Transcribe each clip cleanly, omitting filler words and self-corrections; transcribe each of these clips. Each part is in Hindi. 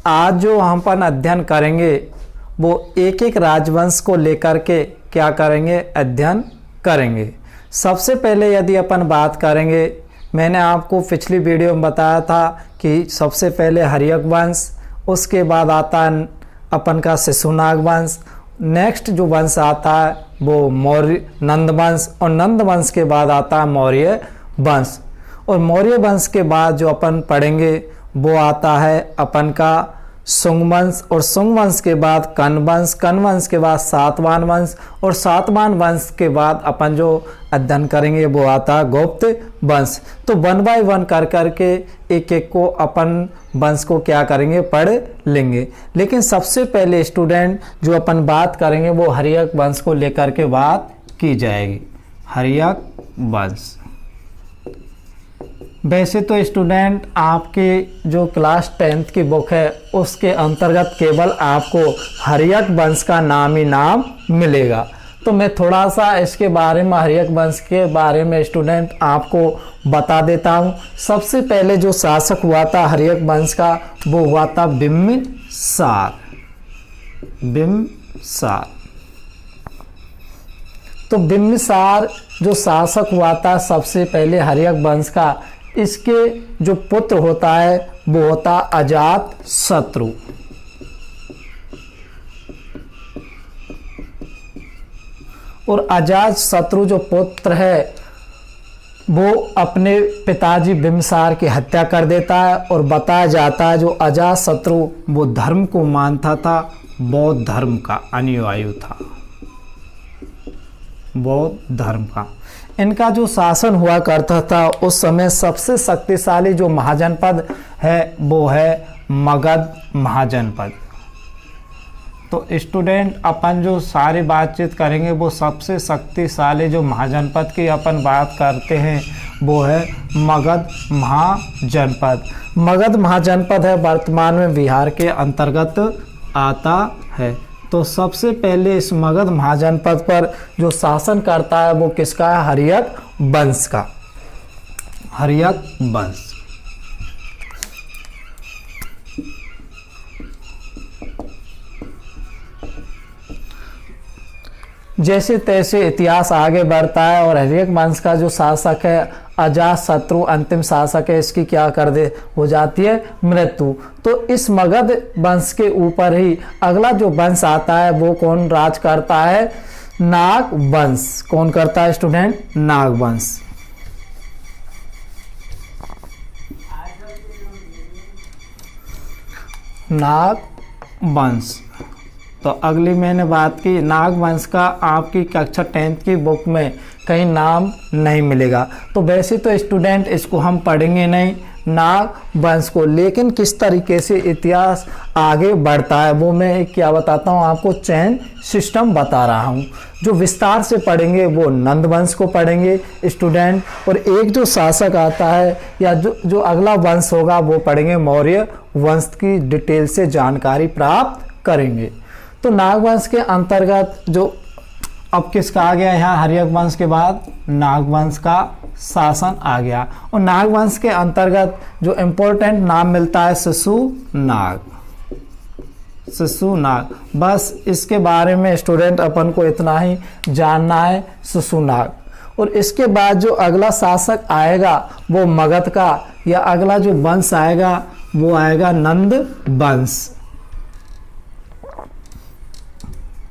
आज जो हम अपन अध्ययन करेंगे वो एक एक राजवंश को लेकर के क्या करेंगे, अध्ययन करेंगे। सबसे पहले यदि अपन बात करेंगे, मैंने आपको पिछली वीडियो में बताया था कि सबसे पहले हर्यक वंश, उसके बाद आता है अपन का शिशुनाग वंश, नेक्स्ट जो वंश आता है वो मौर्य नंद वंश, और नंद वंश के बाद आता है मौर्य वंश, और मौर्य वंश के बाद जो अपन पढ़ेंगे वो आता है अपन का शुंग वंश, और शुंग वंश के बाद कन वंश, कन वंश के बाद सातवाहन वंश, और सातवाहन वंश के बाद अपन जो अध्ययन करेंगे वो आता है गुप्त वंश। तो वन बाय वन कर करके एक एक को अपन वंश को क्या करेंगे, पढ़ लेंगे। लेकिन सबसे पहले स्टूडेंट जो अपन बात करेंगे वो हर्यक वंश को लेकर के बात की जाएगी। हर्यक वंश, वैसे तो स्टूडेंट आपके जो क्लास 10th की बुक है उसके अंतर्गत केवल आपको हर्यक वंश का नाम ही नाम मिलेगा। तो मैं थोड़ा सा इसके बारे में, हर्यक वंश के बारे में स्टूडेंट आपको बता देता हूँ। सबसे पहले जो शासक हुआ था हर्यक वंश का वो हुआ था बिम्बिसार। बिम्बिसार, तो बिम्बिसार जो शासक हुआ था सबसे पहले हर्यक वंश का, इसके जो पुत्र होता है वो होता अजात शत्रु। और अजात शत्रु जो पुत्र है वो अपने पिताजी बिम्बिसार की हत्या कर देता है, और बताया जाता है जो अजात शत्रु वो धर्म को मानता था, बौद्ध धर्म का अनुयायी था, बौद्ध धर्म का। इनका जो शासन हुआ करता था उस समय सबसे शक्तिशाली जो महाजनपद है वो है मगध महाजनपद। तो स्टूडेंट अपन जो सारी बातचीत करेंगे वो सबसे शक्तिशाली जो महाजनपद की अपन बात करते हैं वो है मगध महाजनपद। मगध महाजनपद है वर्तमान में बिहार के अंतर्गत आता है। तो सबसे पहले इस मगध महाजनपद पर जो शासन करता है वो किसका है, हर्यक वंश का। हर्यक वंश, जैसे तैसे इतिहास आगे बढ़ता है और हर्यक वंश का जो शासक है अजात शत्रु अंतिम शासक है, इसकी क्या कर दे हो जाती है मृत्यु। तो इस मगध वंश के ऊपर ही अगला जो वंश आता है वो कौन राज करता है, नाग वंश। कौन करता है स्टूडेंट, नाग वंश। नाग वंश, तो अगली मैंने बात की नाग वंश का, आपकी कक्षा 10th की बुक में कहीं नाम नहीं मिलेगा। तो वैसे तो स्टूडेंट इसको हम पढ़ेंगे नहीं नाग वंश को, लेकिन किस तरीके से इतिहास आगे बढ़ता है वो मैं क्या बताता हूँ आपको, चैन सिस्टम बता रहा हूँ। जो विस्तार से पढ़ेंगे वो नंद वंश को पढ़ेंगे स्टूडेंट, और एक जो शासक आता है या जो अगला वंश होगा वो पढ़ेंगे मौर्य वंश की डिटेल से जानकारी प्राप्त करेंगे। तो नागवंश के अंतर्गत जो अब किसका आ गया यहाँ, हर्यक वंश के बाद नागवंश का शासन आ गया, और नागवंश के अंतर्गत जो इम्पोर्टेंट नाम मिलता है शिशुनाग। शिशुनाग, बस इसके बारे में स्टूडेंट अपन को इतना ही जानना है, शिशुनाग। और इसके बाद जो अगला शासक आएगा वो मगध का, या अगला जो वंश आएगा वो आएगा नंद वंश।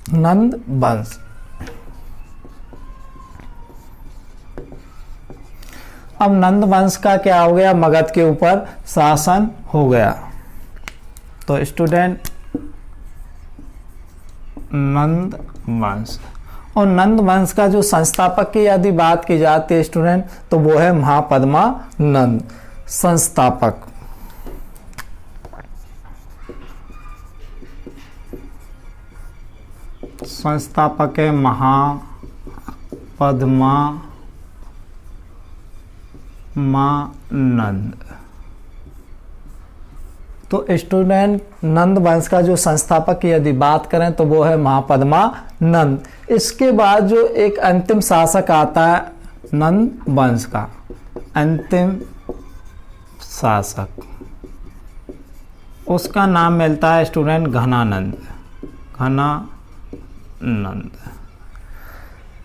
नंद वंश, अब नंद वंश का क्या हो गया, मगध के ऊपर शासन हो गया। तो स्टूडेंट नंद वंश, और नंद वंश का जो संस्थापक की यदि बात की जाती है स्टूडेंट तो वो है महापद्मानंद। संस्थापक, संस्थापक है महापद्मानंद। तो स्टूडेंट नंद वंश का जो संस्थापक की यदि बात करें तो वो है महापद्मानंद। इसके बाद जो एक अंतिम शासक आता है नंद वंश का, अंतिम शासक उसका नाम मिलता है स्टूडेंट घनानंद। घनानंद।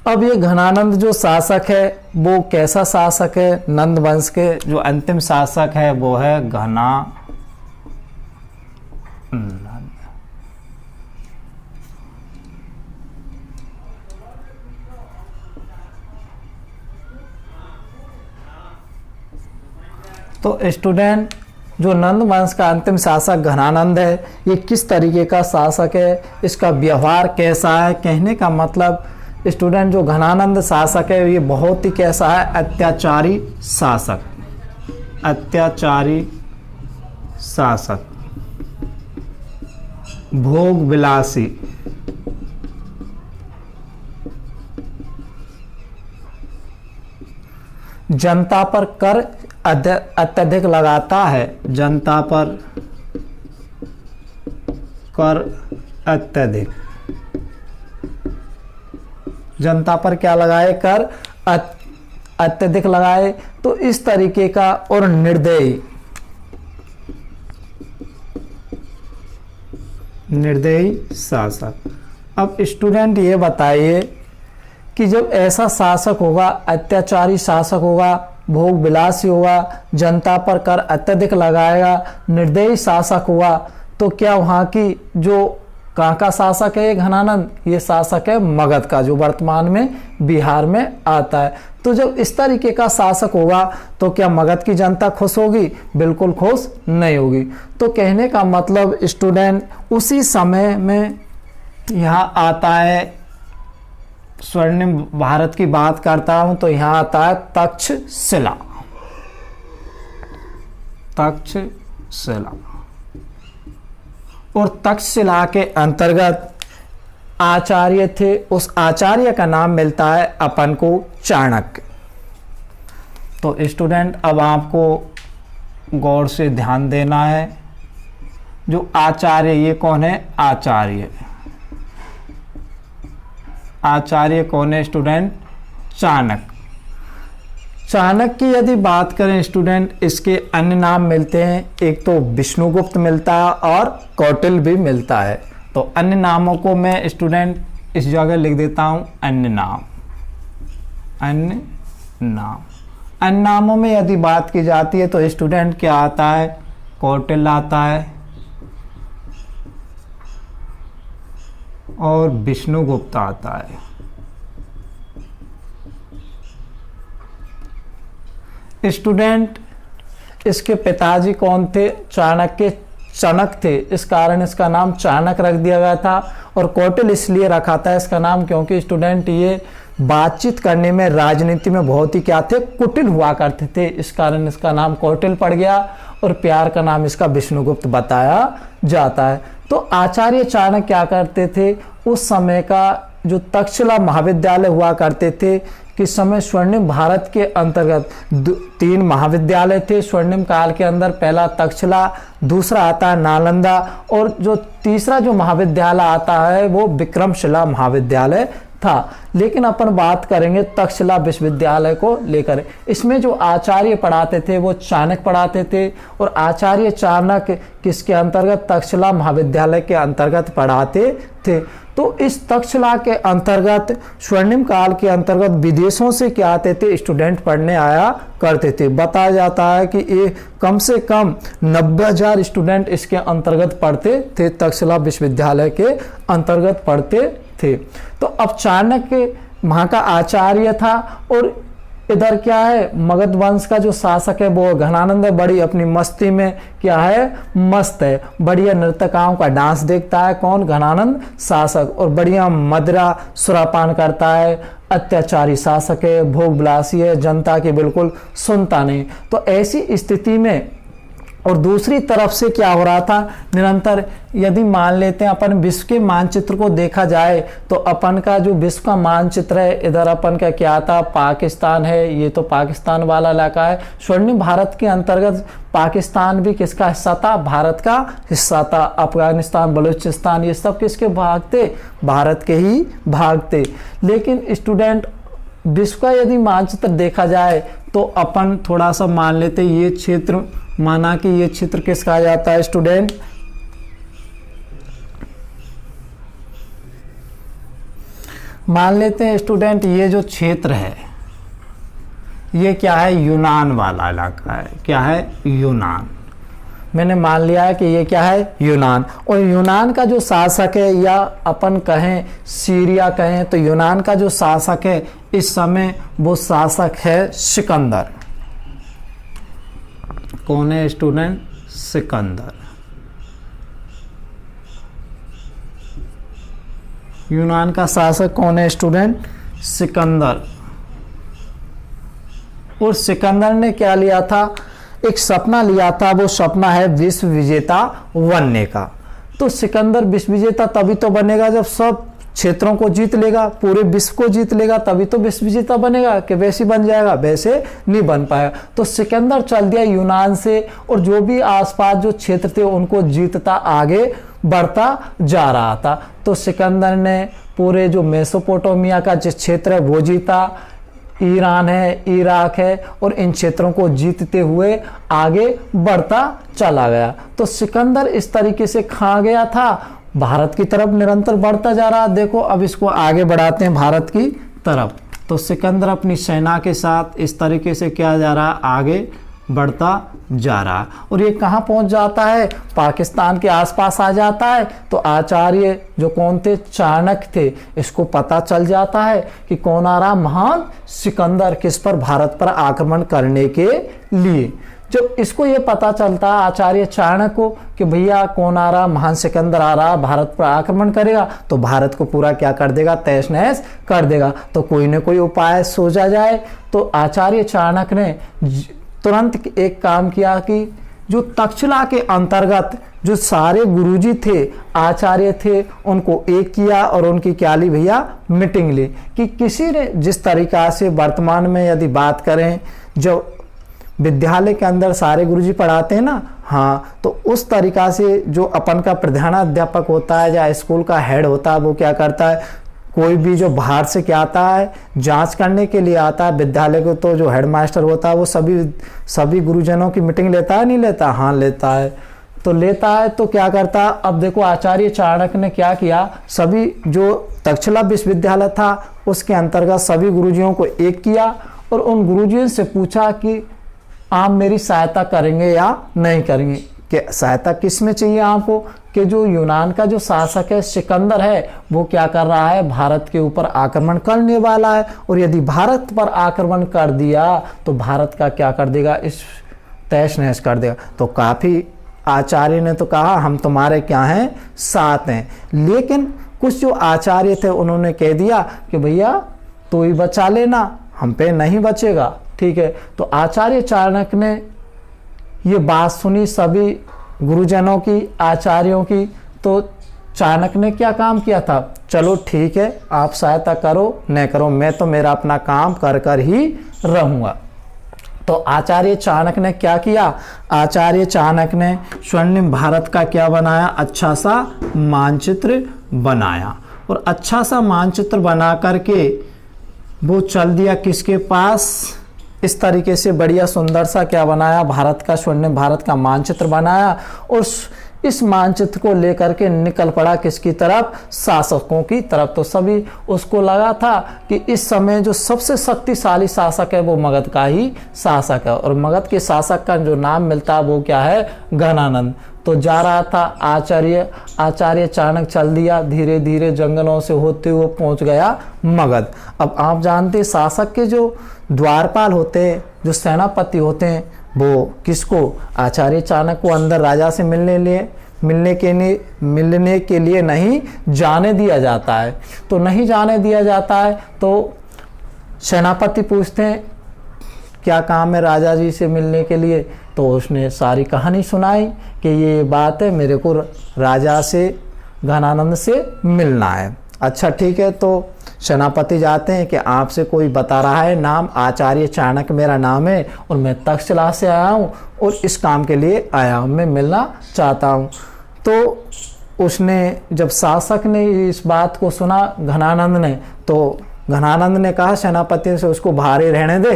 अब ये घनानंद जो शासक है वो कैसा शासक है? नंद वंश के जो अंतिम शासक है वो है घनानंद। तो स्टूडेंट जो नंद वंश का अंतिम शासक घनानंद है, ये किस तरीके का शासक है, इसका व्यवहार कैसा है? कहने का मतलब स्टूडेंट जो घनानंद शासक है ये बहुत ही कैसा है? अत्याचारी शासक। अत्याचारी शासक, भोग विलासी, जनता पर कर अत्यधिक लगाता है। जनता पर कर अत्यधिक, जनता पर क्या लगाए? कर अत्यधिक लगाए। तो इस तरीके का और निर्दयी, निर्दयी शासक। अब स्टूडेंट ये बताइए कि जब ऐसा शासक होगा, अत्याचारी शासक होगा, भोग विलासी होगा, जनता पर कर अत्यधिक लगाएगा, निर्दयी शासक हुआ, तो क्या वहाँ की जो कहाँ का शासक है ये घनानंद? ये शासक है मगध का, जो वर्तमान में बिहार में आता है। तो जब इस तरीके का शासक होगा तो क्या मगध की जनता खुश होगी? बिल्कुल खुश नहीं होगी। तो कहने का मतलब स्टूडेंट उसी समय में यहाँ आता है, स्वर्णिम भारत की बात करता हूं तो यहाँ आता है तक्षशिला। तक्षशिला। और तक्षशिला के अंतर्गत आचार्य थे, उस आचार्य का नाम मिलता है अपन को चाणक्य। तो स्टूडेंट अब आपको गौर से ध्यान देना है, जो आचार्य ये कौन है? आचार्य। आचार्य कौन है स्टूडेंट? चाणक्य। चाणक्य की यदि बात करें स्टूडेंट, इसके अन्य नाम मिलते हैं, एक तो विष्णुगुप्त मिलता है और कौटिल्य भी मिलता है। तो अन्य नामों को मैं स्टूडेंट इस जगह लिख देता हूं, अन्य नाम। अन्य नाम। अन्य नामों में यदि बात की जाती है तो स्टूडेंट क्या आता है? कौटिल्य आता है और विष्णुगुप्त आता है। स्टूडेंट इसके पिताजी कौन थे? चाणक्य, चणक थे, इस कारण इसका नाम चाणक्य रख दिया गया था। और कौटिल्य इसलिए रखा था इसका नाम क्योंकि स्टूडेंट ये बातचीत करने में, राजनीति में बहुत ही क्या थे? कुटिल हुआ करते थे, इस कारण इसका नाम कौटिल्य पड़ गया और प्यार का नाम इसका विष्णुगुप्त बताया जाता है। तो आचार्य चाणक्य क्या करते थे? उस समय का जो तक्षशिला महाविद्यालय हुआ करते थे, किस समय? स्वर्णिम भारत के अंतर्गत 3 महाविद्यालय थे स्वर्णिम काल के अंदर। पहला तक्षशिला, दूसरा आता है नालंदा और जो तीसरा जो महाविद्यालय आता है वो विक्रमशिला महाविद्यालय था। लेकिन अपन बात करेंगे तक्षशिला विश्वविद्यालय को लेकर। इसमें जो आचार्य पढ़ाते थे वो चाणक्य पढ़ाते थे और आचार्य चाणक्य किसके अंतर्गत? तक्षशिला महाविद्यालय के अंतर्गत पढ़ाते थे। तो इस तक्षशिला के अंतर्गत स्वर्णिम काल के अंतर्गत विदेशों से क्या आते थे? स्टूडेंट पढ़ने आया करते थे। बताया जाता है कि ये कम से कम 90,000 स्टूडेंट इसके अंतर्गत पढ़ते थे, तक्षशिला विश्वविद्यालय के अंतर्गत पढ़ते थे। तो अब चाणक्य वहाँ का आचार्य था और इधर क्या है? मगध वंश का जो शासक है वो घनानंद है। बड़ी अपनी मस्ती में क्या है? मस्त है। बढ़िया नर्तकाओं का डांस देखता है, कौन? घनानंद शासक। और बढ़िया मदिरा सुरापान करता है। अत्याचारी शासक है, भोग विलासी है, जनता की बिल्कुल सुनता नहीं। तो ऐसी स्थिति में और दूसरी तरफ से क्या हो रहा था? निरंतर यदि मान लेते हैं अपन विश्व के मानचित्र को देखा जाए तो अपन का जो विश्व का मानचित्र है, इधर अपन का क्या था? पाकिस्तान है, ये तो पाकिस्तान वाला इलाका है। स्वर्णिम भारत के अंतर्गत पाकिस्तान भी किसका हिस्सा था? भारत का हिस्सा था। अफगानिस्तान, बलूचिस्तान, ये सब किसके भाग थे? भारत के ही भाग थे। लेकिन स्टूडेंट विश्व का यदि मानचित्र देखा जाए तो अपन थोड़ा सा मान लेते, ये क्षेत्र माना कि ये क्षेत्र किसका आ जाता है स्टूडेंट? मान लेते हैं स्टूडेंट, ये जो क्षेत्र है ये क्या है, यूनान वाला इलाका है। क्या है, यूनान। मैंने मान लिया है कि ये क्या है, यूनान। और यूनान का जो शासक है, या अपन कहें सीरिया कहें, तो यूनान का जो शासक है इस समय वो शासक है सिकंदर। कौन है स्टूडेंट, सिकंदर। यूनान का शासक कौन है स्टूडेंट, सिकंदर। और सिकंदर ने क्या लिया था, एक सपना लिया था, वो सपना है विश्व विजेता बनने का। तो सिकंदर विश्व विजेता तभी तो बनेगा जब सब क्षेत्रों को जीत लेगा, पूरे विश्व को जीत लेगा, तभी तो विश्व विजेता बनेगा। कि वैसे बन जाएगा, वैसे नहीं बन पाएगा। तो सिकंदर चल दिया यूनान से, और जो भी आसपास जो क्षेत्र थे उनको जीतता आगे बढ़ता जा रहा था। तो सिकंदर ने पूरे जो मेसोपोटामिया का जिस क्षेत्र है वो जीता, ईरान है, इराक है, और इन क्षेत्रों को जीतते हुए आगे बढ़ता चला गया। तो सिकंदर इस तरीके से खा गया था, भारत की तरफ निरंतर बढ़ता जा रहा। देखो अब इसको आगे बढ़ाते हैं भारत की तरफ। तो सिकंदर अपनी सेना के साथ इस तरीके से क्या जा रहा, आगे बढ़ता जा रहा। और ये कहाँ पहुंच जाता है, पाकिस्तान के आसपास आ जाता है। तो आचार्य जो कौन थे, चाणक्य थे, इसको पता चल जाता है कि कौन आ रहा, महान सिकंदर, किस पर, भारत पर आक्रमण करने के लिए। जब इसको ये पता चलता है आचार्य चाणक्य को कि भैया कौन आ रहा, महान सिकंदर आ रहा, भारत पर आक्रमण करेगा, तो भारत को पूरा क्या कर देगा, तहस नहस कर देगा। तो कोई न कोई उपाय सोचा जाए। तो आचार्य चाणक्य ने तुरंत एक काम किया कि जो तक्षशिला के अंतर्गत जो सारे गुरुजी थे, आचार्य थे, उनको एक किया और उनकी क्या ली भैया, मीटिंग ली। कि किसी ने जिस तरीका से वर्तमान में यदि बात करें, जो विद्यालय के अंदर सारे गुरुजी पढ़ाते हैं ना, हाँ, तो उस तरीका से जो अपन का प्रधानाध्यापक होता है या स्कूल का हेड होता है, वो क्या करता है, कोई भी जो बाहर से क्या आता है, जांच करने के लिए आता है विद्यालय को, तो जो हेडमास्टर होता है वो सभी गुरुजनों की मीटिंग लेता है, नहीं लेता, हाँ लेता है। तो लेता है तो क्या करता, अब देखो आचार्य चाणक्य ने क्या किया, सभी जो तक्षशिला विश्वविद्यालय था उसके अंतर्गत सभी गुरुजियों को एक किया और उन गुरुजियों से पूछा कि आप मेरी सहायता करेंगे या नहीं करेंगे। कि सहायता किस में चाहिए आपको, कि जो यूनान का जो शासक है सिकंदर है वो क्या कर रहा है, भारत के ऊपर आक्रमण करने वाला है, और यदि भारत पर आक्रमण कर दिया तो भारत का क्या कर देगा, इस तहस नहस कर देगा। तो काफी आचार्य ने तो कहा हम तुम्हारे क्या हैं, साथ हैं। लेकिन कुछ जो आचार्य थे उन्होंने कह दिया कि भैया तो ही बचा लेना, हम पे नहीं बचेगा। ठीक है, तो आचार्य चाणक्य ने ये बात सुनी सभी गुरुजनों की, आचार्यों की। तो चाणक्य ने क्या काम किया था, चलो ठीक है आप सहायता करो न करो, मैं तो मेरा अपना काम कर कर ही रहूँगा। तो आचार्य चाणक्य ने क्या किया, आचार्य चाणक्य ने स्वर्णिम भारत का क्या बनाया, अच्छा सा मानचित्र बनाया। और अच्छा सा मानचित्र बना करके वो चल दिया किसके पास, इस तरीके से बढ़िया सुंदर सा क्या बनाया, भारत का, स्वर्णिम भारत का मानचित्र बनाया। और इस मानचित्र को लेकर के निकल पड़ा किसकी तरफ, शासकों की तरफ। तो सभी उसको लगा था कि इस समय जो सबसे शक्तिशाली शासक है वो मगध का ही शासक है, और मगध के शासक का जो नाम मिलता है वो क्या है, घनानंद। तो जा रहा था आचार्य चाणक्य चल दिया, धीरे धीरे जंगलों से होते हुए पहुंच गया मगध। अब आप जानते शासक के जो द्वारपाल होते हैं, जो सेनापति होते हैं, वो किसको, आचार्य चाणक्य को अंदर राजा से मिलने के लिए नहीं जाने दिया जाता है। तो नहीं जाने दिया जाता है तो सेनापति पूछते हैं क्या काम है राजा जी से मिलने के लिए। तो उसने सारी कहानी सुनाई कि ये बात है, मेरे को राजा से, घनानंद से मिलना है। अच्छा ठीक है, तो सेनापति जाते हैं कि आपसे कोई बता रहा है नाम, आचार्य चाणक्य मेरा नाम है और मैं तक्षशिला से आया हूँ और इस काम के लिए आया हूँ, मैं मिलना चाहता हूँ। तो उसने, जब शासक ने इस बात को सुना घनानंद ने, तो घनानंद ने कहा सेनापति से उसको बाहर ही रहने दे,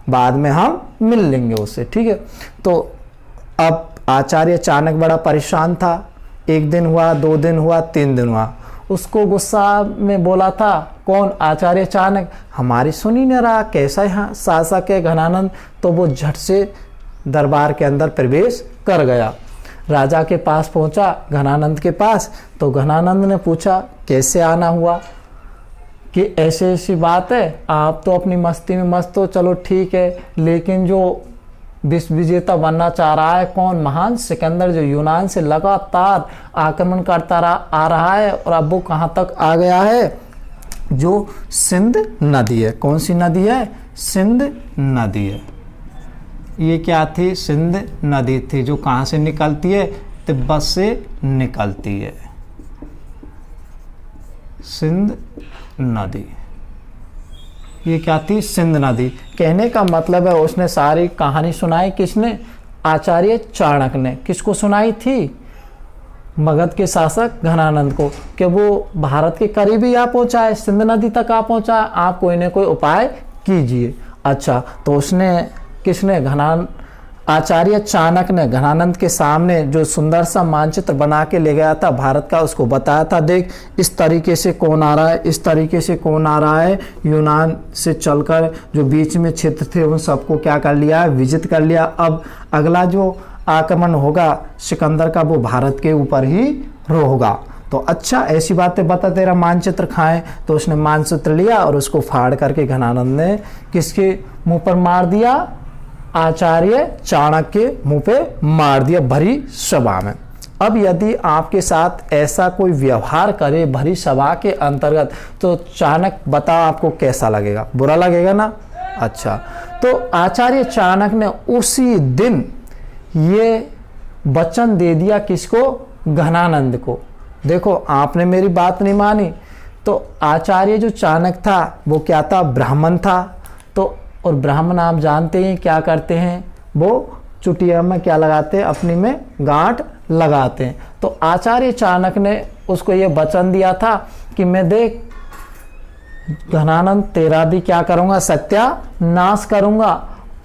बाद में हम मिल लेंगे उससे। ठीक है, तो अब आचार्य चाणक्य बड़ा परेशान था। 1 दिन हुआ, 2 दिन हुआ, 3 दिन हुआ, उसको गुस्सा में बोला था। कौन? आचार्य चाणक्य। हमारी सुन ही नहीं रहा, कैसा यहाँ शासक है घनानंद। तो वो झट से दरबार के अंदर प्रवेश कर गया। राजा के पास पहुंचा, घनानंद के पास। तो घनानंद ने पूछा कैसे आना हुआ, कि ऐसी ऐसी बात है, आप तो अपनी मस्ती में मस्त हो, चलो ठीक है, लेकिन जो विश्व विजेता बनना चाह रहा है, कौन? महान सिकंदर, जो यूनान से लगातार आक्रमण करता आ रहा है, और अब वो कहाँ तक आ गया है? जो सिंध नदी है। कौन सी नदी है? सिंध नदी है। ये क्या थी? सिंध नदी थी, जो कहाँ से निकलती है? तिब्बत से निकलती है, सिंध नदी। ये क्या थी? सिंध नदी। कहने का मतलब है उसने सारी कहानी सुनाई किसने? आचार्य चाणक्य ने। किसको सुनाई थी? मगध के शासक घनानंद को, कि वो भारत के करीब ही आ पहुंचा है, सिंध नदी तक आ पहुंचा है, आप कोई ना कोई उपाय कीजिए। अच्छा, तो उसने किसने? आचार्य चाणक्य ने घनानंद के सामने जो सुंदर सा मानचित्र बना के ले गया था भारत का, उसको बताया था, देख इस तरीके से कौन आ रहा है, इस तरीके से कौन आ रहा है। यूनान से चलकर जो बीच में क्षेत्र थे उन सबको क्या कर लिया? विजित कर लिया। अब अगला जो आक्रमण होगा सिकंदर का, वो भारत के ऊपर ही होगा। तो अच्छा, ऐसी बातें बता, तेरा मानचित्र खाएं। तो उसने मानचित्र लिया और उसको फाड़ करके घनानंद ने किसके मुंह पर मार दिया? आचार्य चाणक्य के मुंह पे मार दिया, भरी सभा में। अब यदि आपके साथ ऐसा कोई व्यवहार करे भरी सभा के अंतर्गत, तो चाणक्य बताओ आपको कैसा लगेगा? बुरा लगेगा ना? अच्छा, तो आचार्य चाणक्य ने उसी दिन ये वचन दे दिया किसको? घनानंद को। देखो, आपने मेरी बात नहीं मानी। तो आचार्य जो चाणक्य था वो क्या था? ब्राह्मण था। तो और ब्राह्मण आप जानते हैं क्या करते हैं? वो चुटिया में क्या लगाते हैं? अपनी में गांठ लगाते हैं। तो आचार्य चाणक्य ने उसको ये वचन दिया था कि मैं देख घनानंद, तेरा भी क्या करूंगा? सत्यानाश करूंगा,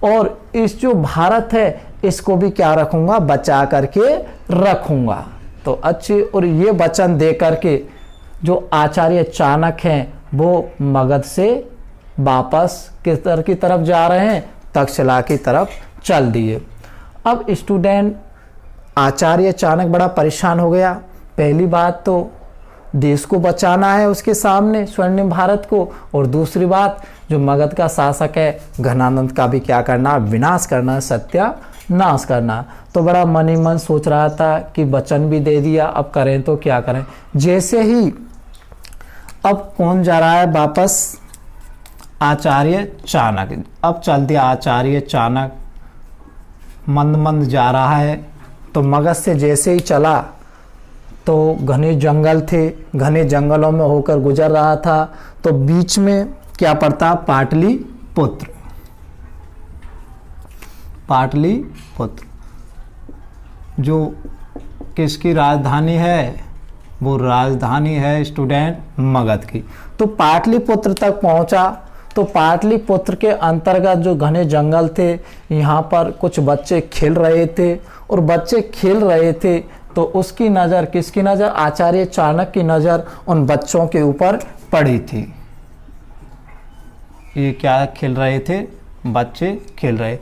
और इस जो भारत है इसको भी क्या रखूंगा? बचा करके रखूंगा। तो अच्छी, और ये वचन दे करके जो आचार्य चाणक्य हैं वो मगध से वापस किस की तरफ जा रहे हैं? तक्षशिला की तरफ चल दिए। अब स्टूडेंट, आचार्य चाणक्य बड़ा परेशान हो गया। पहली बात तो देश को बचाना है उसके सामने, स्वर्णिम भारत को, और दूसरी बात जो मगध का शासक है घनानंद का भी क्या करना? विनाश करना, सत्यानाश करना। तो बड़ा मन ही मन सोच रहा था कि वचन भी दे दिया, अब करें तो क्या करें। जैसे ही अब कौन जा रहा है वापस? आचार्य चाणक्य। अब चल दिया आचार्य चाणक्य, मंद मंद जा रहा है। तो मगध से जैसे ही चला तो घने जंगल थे, घने जंगलों में होकर गुजर रहा था। तो बीच में क्या पड़ता? पाटलिपुत्र। पाटलिपुत्र जो किसकी राजधानी है? वो राजधानी है स्टूडेंट मगध की। तो पाटलिपुत्र तक पहुंचा। तो पाटलिपुत्र के अंतर्गत जो घने जंगल थे, यहाँ पर कुछ बच्चे खेल रहे थे, और बच्चे खेल रहे थे तो उसकी नज़र, किसकी नज़र? आचार्य चाणक्य की नज़र उन बच्चों के ऊपर पड़ी थी। ये क्या खेल रहे थे? बच्चे खेल रहे।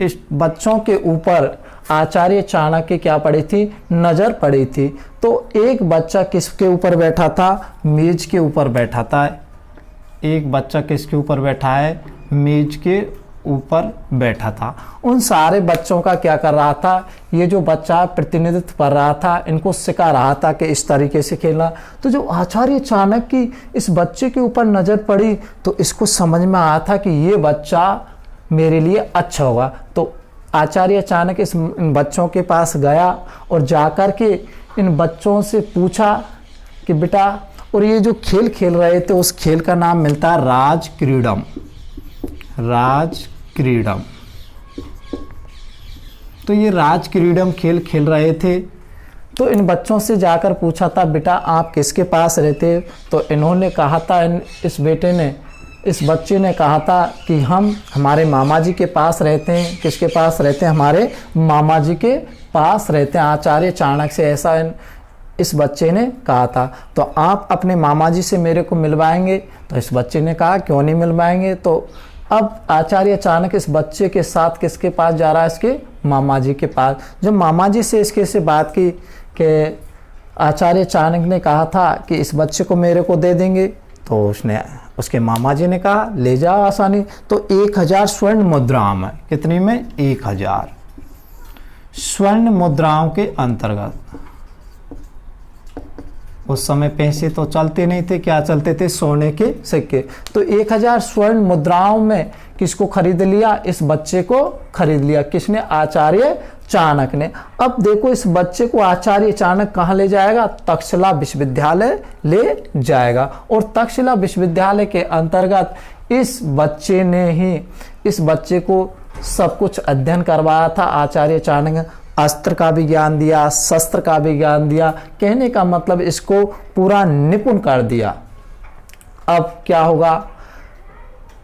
इस बच्चों के ऊपर आचार्य चाणक्य क्या पड़ी थी? नज़र पड़ी थी। तो एक बच्चा किसके ऊपर बैठा था? मेज के ऊपर बैठा था। एक बच्चा किसके ऊपर बैठा है? मेज के ऊपर बैठा था। उन सारे बच्चों का क्या कर रहा था? ये जो बच्चा प्रतिनिधित्व कर रहा था, इनको सिखा रहा था कि इस तरीके से खेलना। तो जो आचार्य चाणक्य की इस बच्चे के ऊपर नज़र पड़ी तो इसको समझ में आया था कि ये बच्चा मेरे लिए अच्छा होगा। तो आचार्य चाणक्य इन बच्चों के पास गया और जाकर के इन बच्चों से पूछा कि बेटा, और ये जो खेल खेल रहे थे उस खेल का नाम मिलता है राजक्रीडम। राजक्रीडम। तो ये राजक्रीडम खेल खेल रहे थे। तो इन बच्चों से जाकर पूछा था, बेटा आप किसके पास रहते? तो इन्होंने कहा था, इस बच्चे ने कहा था कि हम हमारे मामा जी के पास रहते हैं। किसके पास रहते हैं? हमारे मामा जी के पास रहते हैं। आचार्य चाणक्य से ऐसा इस बच्चे ने कहा था। तो आप अपने मामा जी से मेरे को मिलवाएंगे? तो इस बच्चे ने कहा क्यों नहीं मिलवाएंगे। तो अब आचार्य चाणक्य इस बच्चे के साथ किसके पास जा रहा है? इसके मामा जी के पास। जब मामा जी से इसके से बात की कि आचार्य चाणक्य ने कहा था कि इस बच्चे को मेरे को दे देंगे, तो उसके मामा जी ने कहा ले जाओ आसानी। तो 1000 स्वर्ण मुद्राओं में, कितनी में? 1000 स्वर्ण मुद्राओं के अंतर्गत। उस समय पैसे तो चलते नहीं थे, क्या चलते थे? सोने के सिक्के। तो 1000 स्वर्ण मुद्राओं में किसको खरीद लिया? इस बच्चे को खरीद लिया। किसने? आचार्य चाणक्य ने। अब देखो इस बच्चे को आचार्य चाणक्य कहाँ ले जाएगा? तक्षशिला विश्वविद्यालय ले जाएगा। और तक्षशिला विश्वविद्यालय के अंतर्गत इस बच्चे ने ही इस बच्चे को सब कुछ अध्ययन करवाया था आचार्य चाणक्य। अस्त्र का भी ज्ञान दिया, शस्त्र का भी ज्ञान दिया। कहने का मतलब इसको पूरा निपुण कर दिया। अब क्या होगा?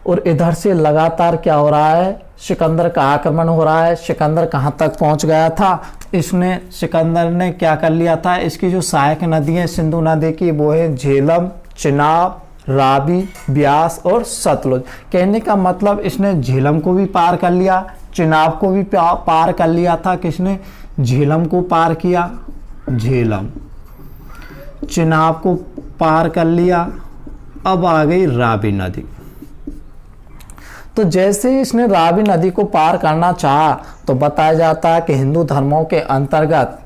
और इधर से लगातार क्या हो रहा है? सिकंदर का आक्रमण हो रहा है। सिकंदर कहाँ तक पहुंच गया था? सिकंदर ने क्या कर लिया था? इसकी जो सहायक नदी है सिंधु नदी की, वो है झेलम, चिनाब, रावी, ब्यास और सतलुज। कहने का मतलब इसने झेलम को भी पार कर लिया, चिनाब को भी पार कर लिया था। किसने? झेलम को पार किया, झेलम, चिनाब को पार कर लिया। अब आ गई रावी नदी। तो जैसे ही इसने रावी नदी को पार करना चाहा, तो बताया जाता है कि हिंदू धर्मों के अंतर्गत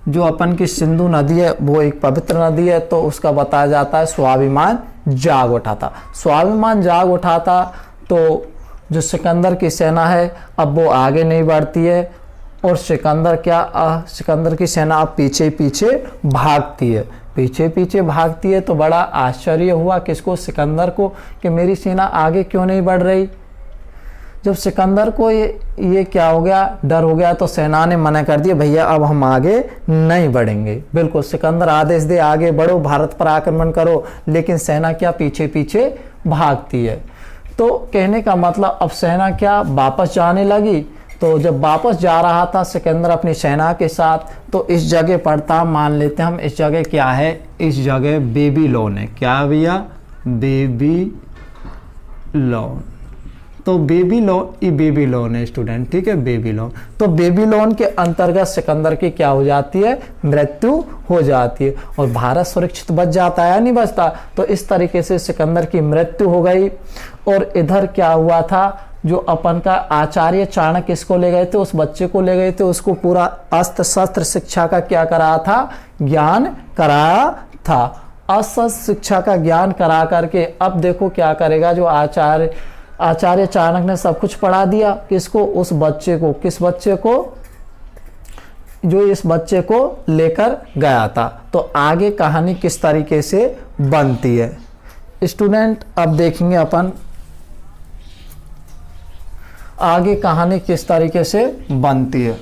जो अपन की सिंधु नदी है वो एक पवित्र नदी है, तो उसका बताया जाता है स्वाभिमान जाग उठा था। स्वाभिमान जाग उठा था। तो जो सिकंदर की सेना है अब वो आगे नहीं बढ़ती है, और सिकंदर की सेना अब पीछे पीछे भागती है, पीछे पीछे भागती है। तो बड़ा आश्चर्य हुआ किसको? सिकंदर को, कि मेरी सेना आगे क्यों नहीं बढ़ रही। जब सिकंदर को ये क्या हो गया? डर हो गया। तो सेना ने मना कर दिया, भैया अब हम आगे नहीं बढ़ेंगे। बिल्कुल सिकंदर आदेश दे आगे बढ़ो, भारत पर आक्रमण करो, लेकिन सेना क्या? पीछे पीछे भागती है। तो कहने का मतलब अब सेना क्या? वापस जाने लगी। तो जब वापस जा रहा था सिकंदर अपनी सेना के साथ, तो इस जगह पड़ता, मान लेते हैं हम, इस जगह क्या है? इस जगह बेबीलोन है। क्या भैया? बेबीलोन। तो बेबीलोन है स्टूडेंट, ठीक है, बेबीलोन। तो बेबीलोन के अंतर्गत सिकंदर की क्या हो जाती है? मृत्यु हो जाती है। और भारत सुरक्षित बच जाता है या नहीं बचता? तो इस तरीके से सिकंदर की मृत्यु हो गई। और इधर क्या हुआ था? जो अपन का आचार्य चाणक्य इसको ले गए थे, उस बच्चे को ले गए थे, उसको पूरा अस्त्र शस्त्र शिक्षा का क्या कराया था? ज्ञान कराया था। अस्त्र शिक्षा का ज्ञान करा करके अब देखो क्या करेगा? जो आचार्य चाणक्य ने सब कुछ पढ़ा दिया। किसको? उस बच्चे को। किस बच्चे को? जो इस बच्चे को लेकर गया था। तो आगे कहानी किस तरीके से बनती है स्टूडेंट? अब देखेंगे अपन आगे कहानी किस तरीके से बनती है।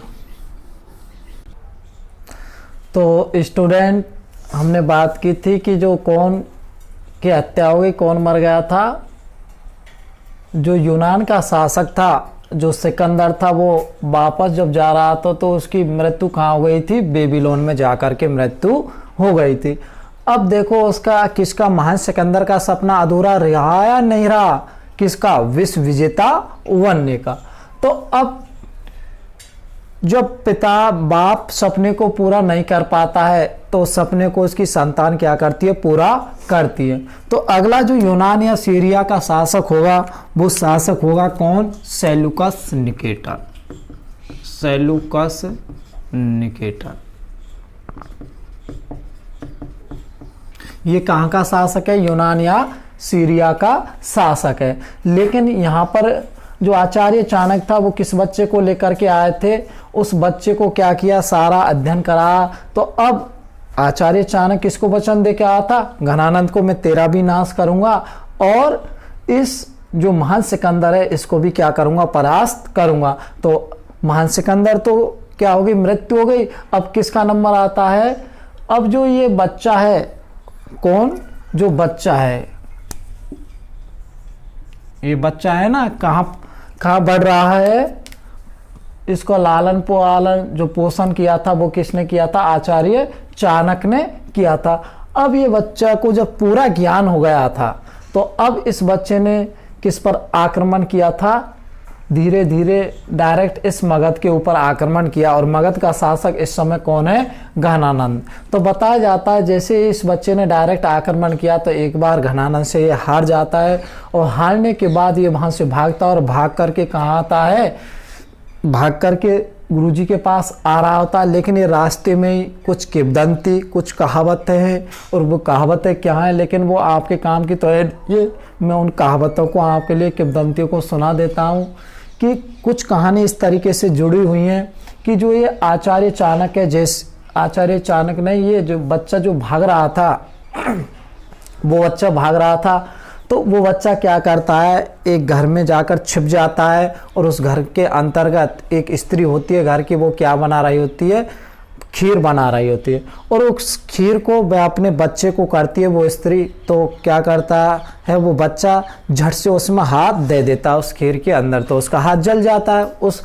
तो स्टूडेंट हमने बात की थी कि जो कौन की हत्या हो गई, कौन मर गया था? जो यूनान का शासक था, जो सिकंदर था, वो वापस जब जा रहा था तो उसकी मृत्यु कहाँ हो गई थी? बेबीलोन में जाकर के मृत्यु हो गई थी। अब देखो उसका किसका? महान सिकंदर का सपना अधूरा रहा या नहीं रहा? किसका? विश्व विजेता बनने का। तो अब जब पिता बाप सपने को पूरा नहीं कर पाता है, तो सपने को उसकी संतान क्या करती है? पूरा करती है। तो अगला जो यूनान या सीरिया का शासक होगा, वो शासक होगा कौन? Seleucus Nicator. Seleucus Nicator. ये कहाँ का शासक है? यूनान या सीरिया का शासक है। लेकिन यहाँ पर जो आचार्य चाणक्य था वो किस बच्चे को लेकर के आए थे? उस बच्चे को क्या किया? सारा अध्ययन कराया। तो अब आचार्य चाणक्य किसको वचन दे के आया था? घनानंद को मैं तेरा भी नाश करूंगा, और इस जो महान सिकंदर है इसको भी क्या करूंगा? परास्त करूंगा। तो महान सिकंदर तो क्या हो गई? मृत्यु हो गई। अब किसका नंबर आता है? अब जो ये बच्चा है, कौन? जो बच्चा है, ये बच्चा है ना, कहाँ बढ़ रहा है? इसको लालन पालन जो पोषण किया था वो किसने किया था? आचार्य चाणक्य ने किया था। अब ये बच्चा को जब पूरा ज्ञान हो गया था तो अब इस बच्चे ने किस पर आक्रमण किया था? धीरे धीरे डायरेक्ट इस मगध के ऊपर आक्रमण किया। और मगध का शासक इस समय कौन है? घनानंद। तो बताया जाता है जैसे इस बच्चे ने डायरेक्ट आक्रमण किया तो एक बार घनानंद से ये हार जाता है, और हारने के बाद ये वहां से भागता और भाग करके कहाँ आता है? भाग करके गुरुजी के पास आ रहा होता है। लेकिन ये रास्ते में ही कुछ किंवदंती, कुछ कहावतें हैं, और वो कहावतें क्या हैं लेकिन वो आपके काम की तो है। ये मैं उन कहावतों को आपके लिए, किंवदंतियों को सुना देता हूँ कि कुछ कहानी इस तरीके से जुड़ी हुई हैं कि जो ये आचार्य चाणक्य आचार्य चाणक्य ने ये जो बच्चा जो भाग रहा था वो बच्चा भाग रहा था तो वो बच्चा क्या करता है? एक घर में जाकर छिप जाता है, और उस घर के अंतर्गत एक स्त्री होती है घर की, वो क्या बना रही होती है? खीर बना रही होती है, और उस खीर को वह अपने बच्चे को करती है वो स्त्री। तो क्या करता है वो बच्चा? झट से उसमें हाथ दे देता है उस खीर के अंदर, तो उसका हाथ जल जाता है, उस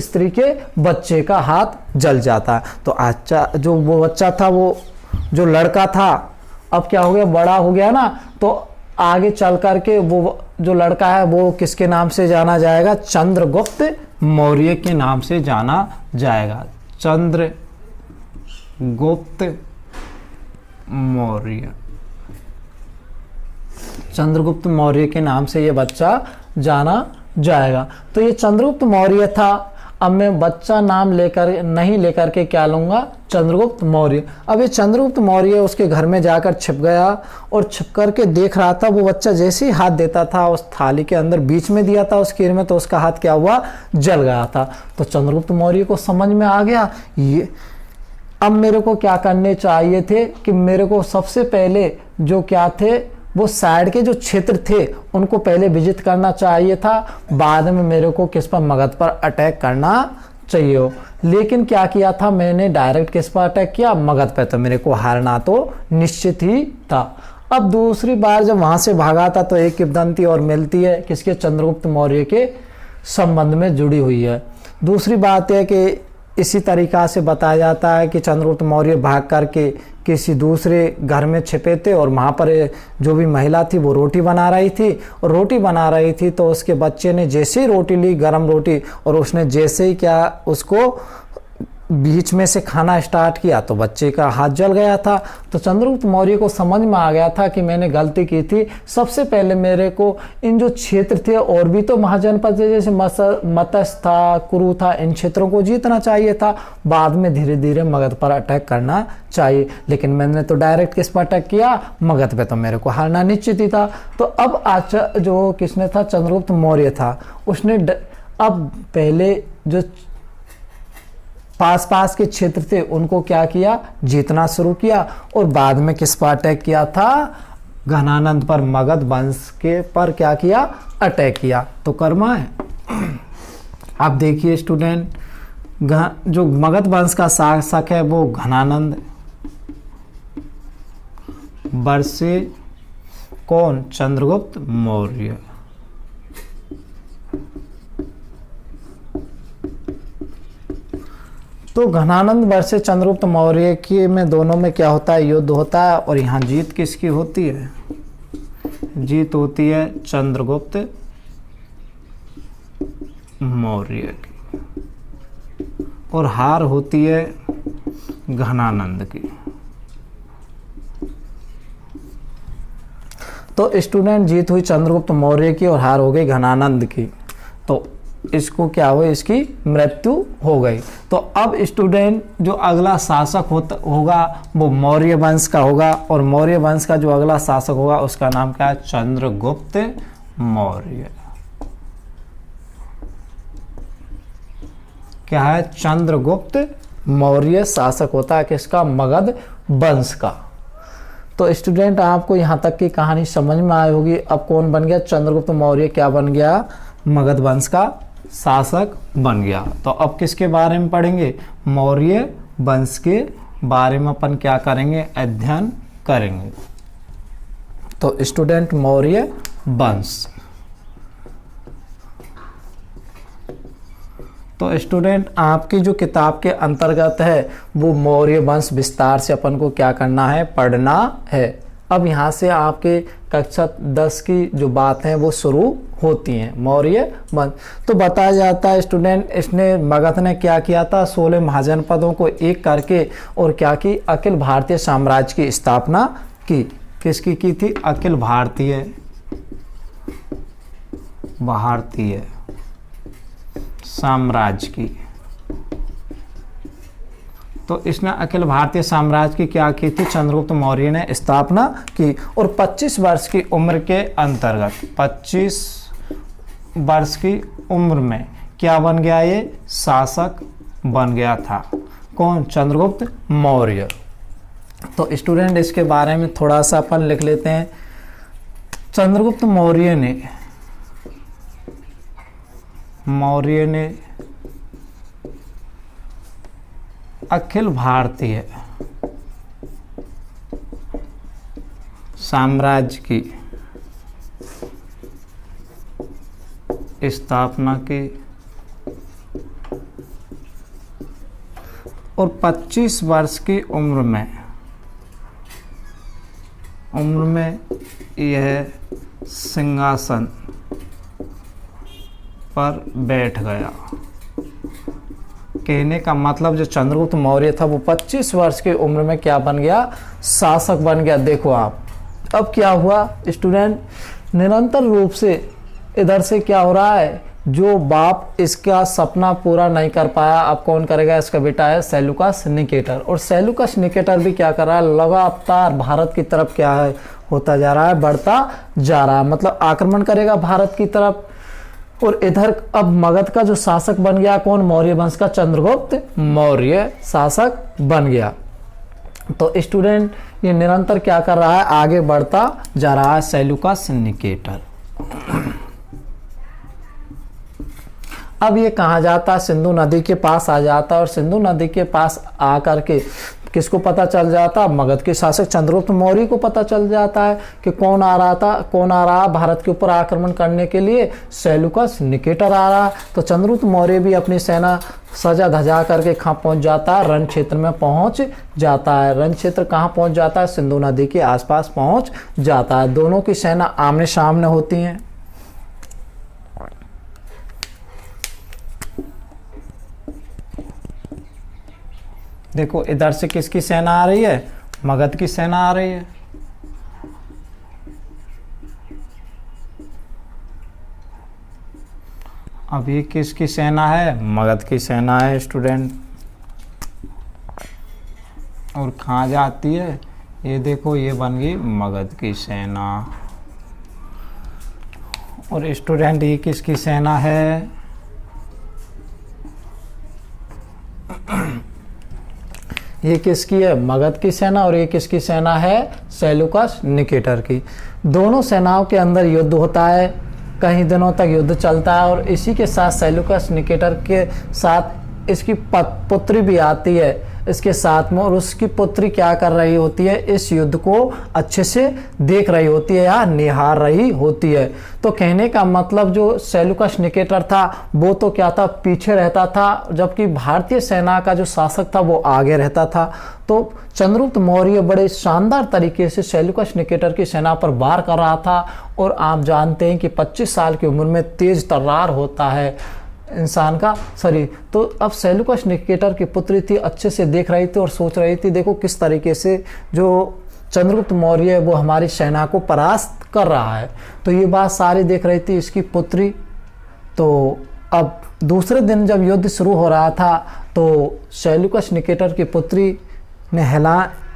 स्त्री के बच्चे का हाथ जल जाता है। तो अच्छा जो वो बच्चा था, वो जो लड़का था, अब क्या हो गया? बड़ा हो गया ना, तो आगे चल करके वो जो लड़का है वो किसके नाम से जाना जाएगा? चंद्रगुप्त मौर्य के नाम से जाना जाएगा। चंद्रगुप्त मौर्य, चंद्रगुप्त मौर्य के नाम से ये बच्चा जाना जाएगा। तो ये चंद्रगुप्त मौर्य था। अब मैं बच्चा नाम नहीं लेकर के क्या लूंगा? चंद्रगुप्त मौर्य। अब ये चंद्रगुप्त मौर्य उसके घर में जाकर छिप गया, और छिप करके देख रहा था। वो बच्चा जैसे ही हाथ देता था उस थाली के अंदर, बीच में दिया था उस खीर में, तो उसका हाथ क्या हुआ? जल गया था। तो चंद्रगुप्त मौर्य को समझ में आ गया ये अब मेरे को क्या करने चाहिए थे कि मेरे को सबसे पहले जो क्या थे वो साइड के जो क्षेत्र थे उनको पहले विजिट करना चाहिए था, बाद में मेरे को किस पर? मगध पर अटैक करना चाहिए हो। लेकिन क्या किया था मैंने? डायरेक्ट किस पर अटैक किया? मगध पर। तो मेरे को हारना तो निश्चित ही था। अब दूसरी बार जब वहां से भागा था तो एक किंवदंती और मिलती है किसके? चंद्रगुप्त मौर्य के संबंध में जुड़ी हुई है। दूसरी बात है कि इसी तरीका से बताया जाता है कि चंद्रगुप्त मौर्य भाग करके किसी दूसरे घर में छिपे थे, और वहाँ पर जो भी महिला थी वो रोटी बना रही थी, और रोटी बना रही थी तो उसके बच्चे ने जैसे ही रोटी ली, गरम रोटी, और उसने जैसे ही क्या उसको बीच में से खाना स्टार्ट किया तो बच्चे का हाथ जल गया था। तो चंद्रगुप्त मौर्य को समझ में आ गया था कि मैंने गलती की थी। सबसे पहले मेरे को इन जो क्षेत्र थे और भी तो महाजनपद जैसे मत्स्य था, कुरु था, इन क्षेत्रों को जीतना चाहिए था, बाद में धीरे धीरे मगध पर अटैक करना चाहिए। लेकिन मैंने तो डायरेक्ट किस पर अटैक किया? मगध पे। तो मेरे को हारना निश्चित ही था। तो अब जो किसने था? चंद्रगुप्त मौर्य था। उसने अब पहले जो पास के क्षेत्र थे उनको क्या किया? जीतना शुरू किया, और बाद में किस पर अटैक किया था? घनानंद पर, मगध वंश के पर क्या किया? अटैक किया। तो कर्मा है। आप देखिए स्टूडेंट, जो मगध वंश का शासक है वो घनानंद वर्षे कौन? चंद्रगुप्त मौर्य। तो घनानंद वर्षे चंद्रगुप्त मौर्य की में दोनों में क्या होता है? युद्ध होता है, और यहाँ जीत किसकी होती है? जीत होती है चंद्रगुप्त मौर्य की, और हार होती है घनानंद की। तो स्टूडेंट, जीत हुई चंद्रगुप्त मौर्य की और हार हो गई घनानंद की। तो इसको क्या हुआ? इसकी मृत्यु हो गई। तो अब स्टूडेंट जो अगला शासक होगा वो मौर्य वंश का होगा, और मौर्य वंश का जो अगला शासक होगा उसका नाम क्या है? चंद्रगुप्त मौर्य। क्या है? चंद्रगुप्त मौर्य शासक होता है किसका? मगध वंश का। तो स्टूडेंट आपको यहाँ तक की कहानी समझ में आई होगी। अब कौन बन गया? चंद्रगुप्त मौर्य क्या बन गया? मगध वंश का शासक बन गया। तो अब किसके बारे में पढ़ेंगे? मौर्य वंश के बारे में अपन क्या करेंगे? अध्ययन करेंगे। तो स्टूडेंट, मौर्य वंश, तो स्टूडेंट आपकी जो किताब के अंतर्गत है वो मौर्य वंश विस्तार से अपन को क्या करना है, पढ़ना है। अब यहाँ से आपके कक्षा 10 की जो बात है वो शुरू होती हैं। मौर्य वंश तो बताया जाता है स्टूडेंट, इसने मगध ने क्या किया था, 16 महाजनपदों को एक करके और क्या की, अखिल भारतीय साम्राज्य की स्थापना की। किसकी की थी, अखिल भारतीय साम्राज्य की। तो इसने अखिल भारतीय साम्राज्य की क्या की थी, चंद्रगुप्त मौर्य ने स्थापना की। और 25 वर्ष की उम्र के अंतर्गत, 25 वर्ष की उम्र में क्या बन गया, ये शासक बन गया था। कौन, चंद्रगुप्त मौर्य। तो स्टूडेंट इसके बारे में थोड़ा सा अपन लिख लेते हैं। चंद्रगुप्त मौर्य ने अखिल भारतीय साम्राज्य की स्थापना की और 25 वर्ष की उम्र में यह सिंहासन पर बैठ गया। कहने का मतलब जो चंद्रगुप्त मौर्य था वो 25 वर्ष की उम्र में क्या बन गया, शासक बन गया। देखो आप, अब क्या हुआ स्टूडेंट, निरंतर रूप से इधर से क्या हो रहा है, जो बाप इसका सपना पूरा नहीं कर पाया, अब कौन करेगा, इसका बेटा है सेल्यूकस निकेटर। और सेल्यूकस निकेटर भी क्या कर रहा है, लगातार भारत की तरफ क्या है, होता जा रहा है, बढ़ता जा रहा है, मतलब आक्रमण करेगा भारत की तरफ। और इधर अब मगध का जो शासक बन गया कौन, मौर्य वंश का चंद्रगुप्त मौर्य शासक बन गया। तो स्टूडेंट ये निरंतर क्या कर रहा है, आगे बढ़ता जा रहा है सेल्यूकस निकेटर। अब ये कहाँ जाता है, सिंधु नदी के पास आ जाता है। और सिंधु नदी के पास आकर के किसको पता चल जाता, मगध के शासक चंद्रगुप्त मौर्य को पता चल जाता है कि कौन आ रहा भारत के ऊपर आक्रमण करने के लिए, सेल्यूकस निकेटर आ रहा। तो चंद्रगुप्त मौर्य भी अपनी सेना सजा धजा करके कहाँ पहुंच जाता है, रण क्षेत्र में पहुंच जाता है। रण क्षेत्र कहाँ पहुंच जाता है, सिंधु नदी के आसपास पहुंच जाता है। दोनों की सेना आमने सामने होती हैं। देखो इधर से किसकी सेना आ रही है, मगध की सेना आ रही है। अब ये किसकी सेना है, मगध की सेना है स्टूडेंट। और कहाँ जाती है, ये देखो ये बन गई मगध की सेना। और स्टूडेंट ये किसकी सेना है, ये किसकी है, मगध की सेना। और ये किसकी सेना है, सेल्यूकस निकेटर की। दोनों सेनाओं के अंदर युद्ध होता है, कई दिनों तक युद्ध चलता है। और इसी के साथ सेल्यूकस निकेटर के साथ इसकी पुत्री भी आती है इसके साथ में। और उसकी पुत्री क्या कर रही होती है, इस युद्ध को अच्छे से देख रही होती है या निहार रही होती है। तो कहने का मतलब जो सेल्यूकस निकेटर था वो तो क्या था, पीछे रहता था, जबकि भारतीय सेना का जो शासक था वो आगे रहता था। तो चंद्रगुप्त मौर्य बड़े शानदार तरीके से सेल्यूकस निकेटर की सेना पर वार कर रहा था। और आप जानते हैं कि 25 साल की उम्र में तेज तर्रार होता है इंसान का शरीर। तो अब सेल्यूकस निकेटर की पुत्री थी, अच्छे से देख रही थी और सोच रही थी, देखो किस तरीके से जो चंद्रगुप्त मौर्य है वो हमारी सेना को परास्त कर रहा है। तो ये बात सारी देख रही थी इसकी पुत्री। तो अब दूसरे दिन जब युद्ध शुरू हो रहा था तो सेल्यूकस निकेटर की पुत्री ने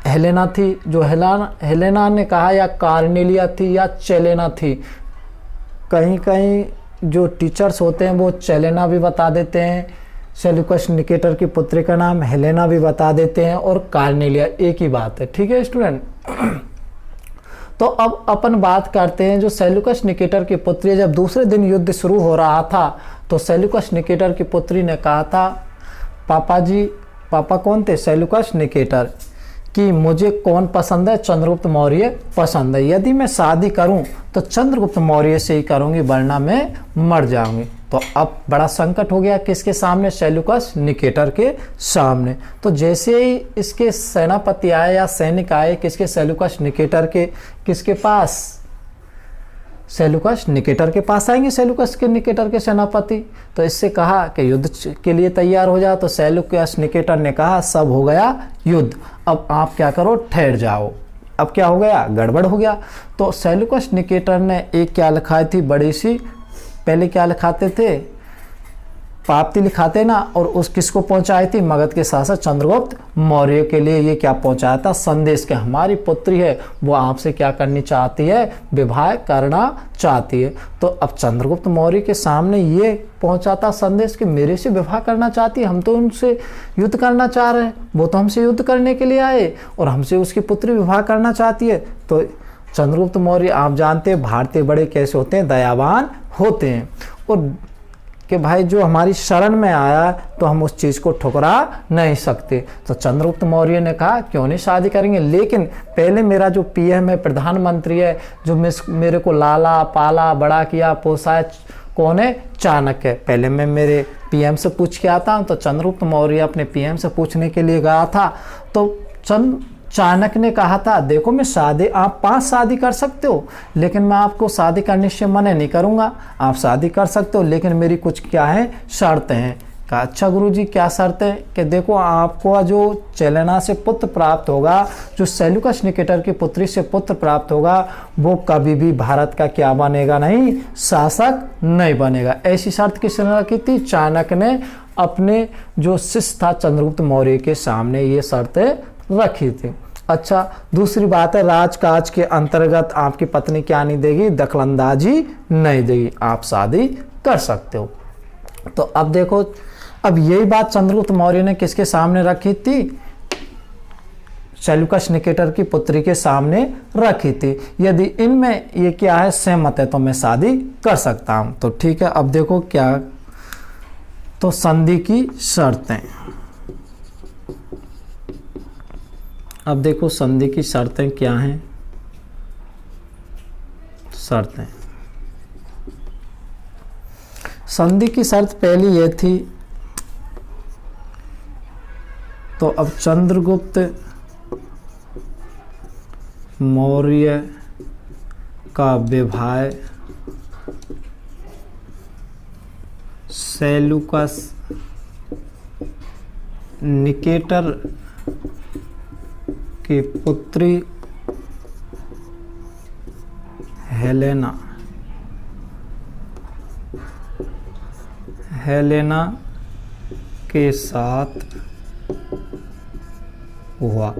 हेलेना थी, जो हेलेना ने कहा, या कार्नेलिया थी या चेलेना थी, कहीं कहीं जो टीचर्स होते हैं वो चेलेना भी बता देते हैं, सेल्यूकस निकेटर की पुत्री का नाम हेलेना भी बता देते हैं, और कार्नेलिया एक ही बात है। ठीक है स्टूडेंट। तो अब अपन बात करते हैं जो सेल्यूकस निकेटर की पुत्री, जब दूसरे दिन युद्ध शुरू हो रहा था तो सेल्यूकस निकेटर की पुत्री ने कहा था, पापा जी, पापा कौन थे, सेल्यूकस निकेटर, कि मुझे कौन पसंद है, चंद्रगुप्त मौर्य पसंद है। यदि मैं शादी करूं तो चंद्रगुप्त मौर्य से ही करूंगी, वरना मैं मर जाऊंगी। तो अब बड़ा संकट हो गया किसके सामने, सेल्यूकस निकेटर के सामने। तो जैसे ही इसके सेनापति आए या सैनिक आए किसके, सेल्यूकस निकेटर के, किसके पास, सेल्यूकस निकेटर के पास आएंगे, सेल्यूकस के निकेटर के सेनापति। तो इससे कहा कि युद्ध के लिए तैयार हो जाओ। तो सेल्यूकस निकेटर ने कहा सब हो गया युद्ध, अब आप क्या करो, ठहर जाओ। अब क्या हो गया, गड़बड़ हो गया। तो सेल्यूकस निकेटर ने एक क्या लिखाई थी, बड़ी सी, पहले क्या लिखाते थे, पाप्ती लिखाते ना, और उस किसको पहुंचाई थी, मगध के शासक चंद्रगुप्त मौर्य के लिए ये क्या पहुंचाया था, संदेश के हमारी पुत्री है वो आपसे क्या करनी चाहती है, विवाह करना चाहती है। तो अब चंद्रगुप्त मौर्य के सामने ये पहुंचा था संदेश कि मेरे से विवाह करना चाहती है, हम तो उनसे युद्ध करना चाह रहे हैं, वो तो हमसे युद्ध करने के लिए आए और हमसे उसकी पुत्री विवाह करना चाहती है। तो चंद्रगुप्त मौर्य आप जानते हैं भारतीय बड़े कैसे होते हैं, दयावान होते हैं, और कि भाई जो हमारी शरण में आया तो हम उस चीज़ को ठुकरा नहीं सकते। तो चंद्रगुप्त मौर्य ने कहा क्यों नहीं शादी करेंगे, लेकिन पहले मेरा जो पीएम है, प्रधानमंत्री है, जो मेरे को लाला पाला बड़ा किया पोसा है, कौन है, चाणक्य है, पहले मैं मेरे पीएम से पूछ के आता हूँ। तो चंद्रगुप्त मौर्य अपने पीएम से पूछने के लिए गया था। तो चाणक्य ने कहा था देखो मैं शादी, आप 5 शादी कर सकते हो, लेकिन मैं आपको शादी करने से मना नहीं करूंगा, आप शादी कर सकते हो, लेकिन मेरी कुछ क्या है, शर्तें हैं। कहा अच्छा गुरुजी क्या शर्त है, कि देखो आपको जो चेलेना से पुत्र प्राप्त होगा, जो सेल्यूकस निकेटर की पुत्री से पुत्र प्राप्त होगा, वो कभी भी भारत का क्या बनेगा, नहीं, शासक नहीं बनेगा। ऐसी शर्त किसने रखी थी, चाणक्य ने अपने जो शिष्य था चंद्रगुप्त मौर्य के सामने ये शर्तें रखी थी। अच्छा दूसरी बात है, राजकाज के अंतर्गत आपकी पत्नी क्या नहीं देगी, दखलंदाजी नहीं देगी, आप शादी कर सकते हो। तो अब देखो, अब यही बात चंद्रगुप्त मौर्य ने किसके सामने रखी थी, सेल्यूकस निकेटर की पुत्री के सामने रखी थी। यदि इनमें ये क्या है, सहमत है, तो मैं शादी कर सकता हूं। तो ठीक है, अब देखो क्या, तो संधि की शर्तें, अब देखो संधि की शर्तें क्या हैं। शर्तें, संधि की शर्त पहली ये थी, तो अब चंद्रगुप्त मौर्य का विवाह सेल्यूकस निकेटर की पुत्री हेलेना के साथ हुआ।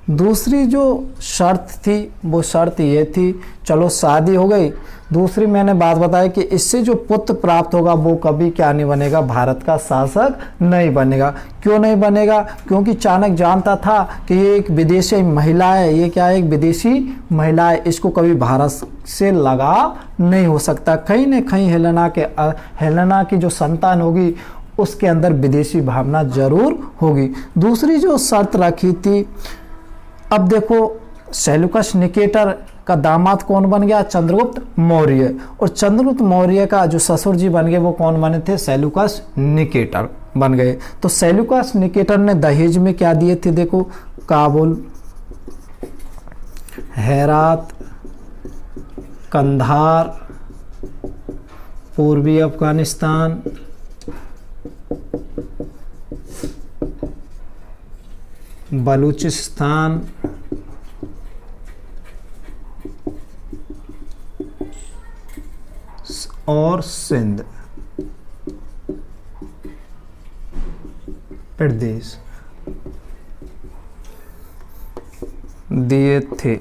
दूसरी जो शर्त थी वो शर्त ये थी, चलो शादी हो गई, दूसरी मैंने बात बताई कि इससे जो पुत्र प्राप्त होगा वो कभी क्या नहीं बनेगा, भारत का शासक नहीं बनेगा। क्यों नहीं बनेगा, क्योंकि चाणक्य जानता था कि ये एक विदेशी महिला है, ये क्या है, एक विदेशी महिला है, इसको कभी भारत से लगाव नहीं हो सकता। कहीं न कहीं हेलेना की जो संतान होगी उसके अंदर विदेशी भावना जरूर होगी। दूसरी जो शर्त रखी थी, अब देखो सेल्यूकस निकेटर का दामाद कौन बन गया, चंद्रगुप्त मौर्य, और चंद्रगुप्त मौर्य का जो ससुर जी बन गए वो कौन बने थे, सेल्यूकस निकेटर बन गए। तो सेल्यूकस निकेटर ने दहेज में क्या दिए थे, देखो काबुल, हेरात, कंधार, पूर्वी अफगानिस्तान, बलूचिस्तान, और सिंध प्रदेश दिए थे।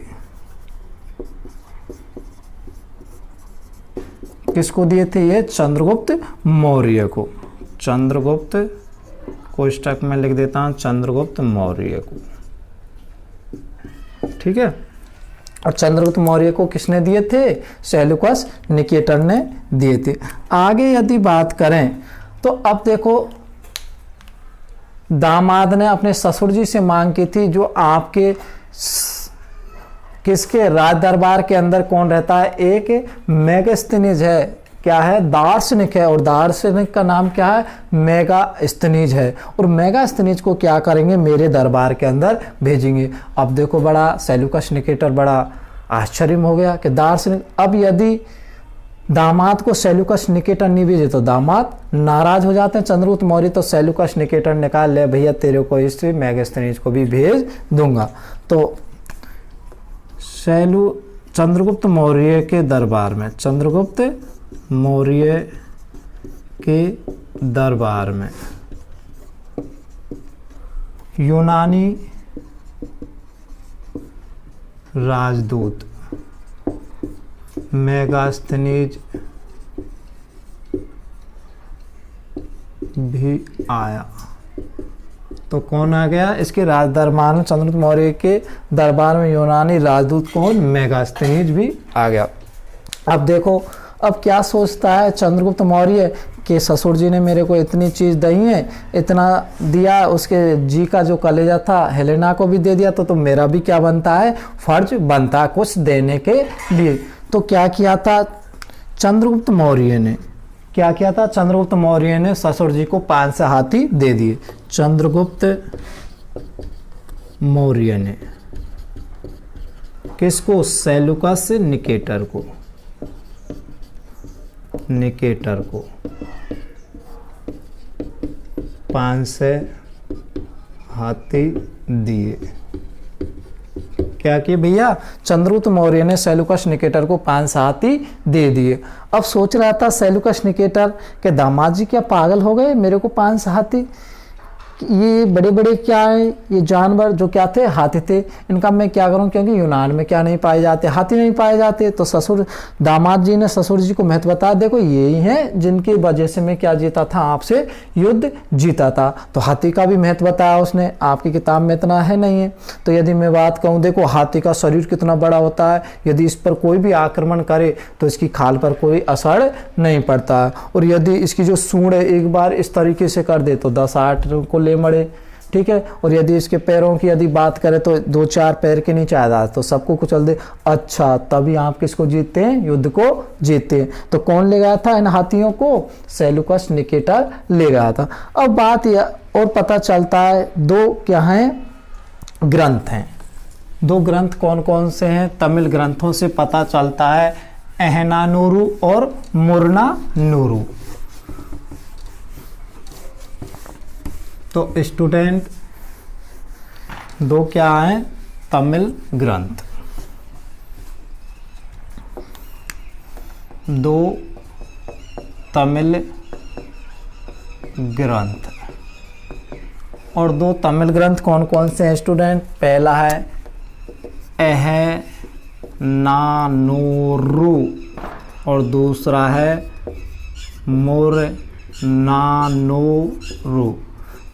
किसको दिए थे, ये चंद्रगुप्त मौर्य को। चंद्रगुप्त कोष्टक में लिख देता हूं, चंद्रगुप्त मौर्य को, ठीक है। और चंद्रगुप्त मौर्य को किसने दिए थे, सेल्यूकस निकेटर ने दिए थे। आगे यदि बात करें तो अब देखो दामाद ने अपने ससुर जी से मांग की थी, जो आपके किसके राज दरबार के अंदर कौन रहता है, एक मेगास्थनीज है, क्या है, दार्शनिक है, और दार्शनिक का नाम क्या है, मेगास्थनीज है। और मेगास्थनीज को क्या करेंगे, मेरे दरबार के अंदर भेजेंगे। अब देखो बड़ा सेल्यूकस निकेटर बड़ा आश्चर्य हो गया कि दार्शनिक, अब यदि दामाद को सेल्यूकस निकेटर नहीं भेजे तो दामाद नाराज हो जाते हैं चंद्रगुप्त मौर्य। तो सेल्यूकस निकेटर निकाल ले भैया, तेरे को इस मेगास्थनीज को भी भेज दूंगा। तो चंद्रगुप्त मौर्य के दरबार में, चंद्रगुप्त मौर्य के दरबार में यूनानी राजदूत मेगास्थनीज भी आया। तो कौन आ गया, इसके राज दरबार में, चंद्रगुप्त मौर्य के दरबार में यूनानी राजदूत कौन, मेगास्थनीज भी आ गया। अब देखो अब क्या सोचता है चंद्रगुप्त मौर्य कि ससुर जी ने मेरे को इतनी चीज़ दी है, इतना दिया, उसके जी का जो कलेजा था हेलेना को भी दे दिया, तो मेरा भी क्या बनता है, फर्ज बनता है कुछ देने के लिए। तो क्या किया था चंद्रगुप्त मौर्य ने, क्या किया था चंद्रगुप्त मौर्य ने ससुर जी को 5 हाथी दे दिए। चंद्रगुप्त मौर्य ने किसको, सेल्यूकस निकेटर को, निकेटर को 5 हाथी दिए। क्या किए भैया, चंद्रगुप्त मौर्य ने सेल्यूकस निकेटर को 5 हाथी दे दिए। अब सोच रहा था सेल्यूकस निकेटर के दामाद जी क्या पागल हो गए, मेरे को 5 हाथी, ये बड़े बड़े क्या है, ये जानवर जो क्या थे, हाथी थे, इनका मैं क्या करूं, क्योंकि यूनान में क्या नहीं पाए जाते, हाथी नहीं पाए जाते। तो ससुर दामाद जी ने ससुर जी को महत्व बताया, देखो यही हैं जिनकी वजह से मैं क्या जीता था, आपसे युद्ध जीता था। तो हाथी का भी महत्व बताया उसने, आपकी किताब में इतना है नहीं है। तो यदि मैं बात कहूँ, देखो हाथी का शरीर कितना बड़ा होता है, यदि इस पर कोई भी आक्रमण करे तो इसकी खाल पर कोई असर नहीं पड़ता है। और यदि इसकी जो सूंड है एक बार इस तरीके से कर दे तो 10-8 को ले मरे, ठीक है। और यदि इसके पैरों की यदि बात करें तो 2-4 पैर के नीचे आ जाए तो सबको कुचल दे। अच्छा, तभी आप किसको जीतते हैं, युद्ध को जीतते हैं। तो कौन ले गया था इन हाथियों को, सेल्यूकस निकेटर ले गया था। अब बात यह और पता चलता है, 2 क्या हैं, ग्रंथ हैं। 2 ग्रंथ कौन कौन से हैं, तमिल ग्रंथों से पता चलता है, अहनानूरू और मुर्नानूरू। तो स्टूडेंट 2 क्या हैं, तमिल ग्रंथ, 2 तमिल ग्रंथ। और 2 तमिल ग्रंथ कौन कौन से हैं स्टूडेंट, पहला है अहनानूरू और दूसरा है मुर्नानूरू।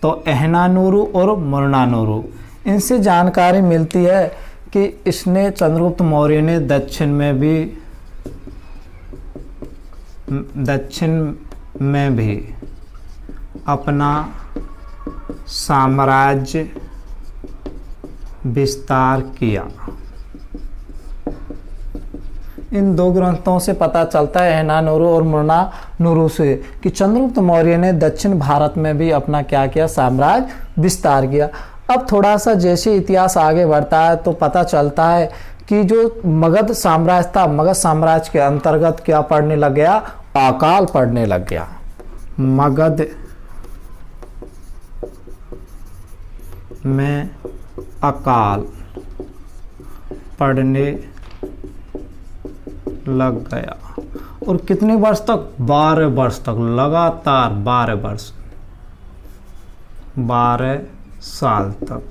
तो अहनानूरू और मुर्नानूरू, इनसे जानकारी मिलती है कि इसने चंद्रगुप्त मौर्य ने दक्षिण में भी अपना साम्राज्य विस्तार किया। इन 2 ग्रंथों से पता चलता है, अहनानूरू और मुर्नानूरू से, कि चंद्रगुप्त मौर्य ने दक्षिण भारत में भी अपना क्या किया, साम्राज्य विस्तार किया। अब थोड़ा सा जैसे इतिहास आगे बढ़ता है तो पता चलता है कि जो मगध साम्राज्य था, मगध साम्राज्य के अंतर्गत क्या पड़ने लग गया, अकाल पड़ने लग गया। मगध में अकाल पड़ने लग गया। और कितने वर्ष तक, 12 वर्ष तक, लगातार 12 साल तक।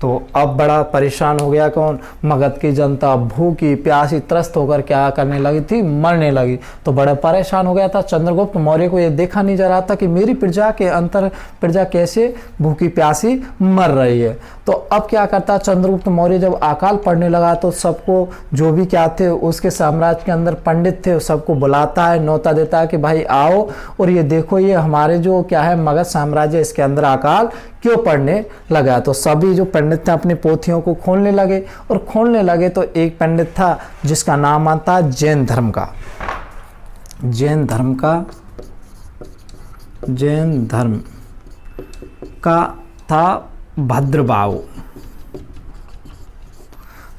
तो अब बड़ा परेशान हो गया कौन, मगध की जनता, भूखी प्यासी त्रस्त होकर क्या करने लगी थी, मरने लगी। तो बड़ा परेशान हो गया था चंद्रगुप्त मौर्य को, ये देखा नहीं जा रहा था कि मेरी प्रजा के अंतर प्रजा कैसे भूखी प्यासी मर रही है। तो अब क्या करता चंद्रगुप्त मौर्य, जब अकाल पड़ने लगा तो सबको, जो भी क्या थे उसके साम्राज्य के अंदर पंडित थे, सबको बुलाता है, न्योता देता है कि भाई आओ और ये देखो, ये हमारे जो क्या है मगध साम्राज्य, इसके अंदर अकाल क्यों पड़ने लगा। तो सभी जो पंडित थे अपनी पोथियों को खोलने लगे, और खोलने लगे तो एक पंडित था जिसका नाम आता जैन धर्म का, जैन धर्म का था भद्रबाहु।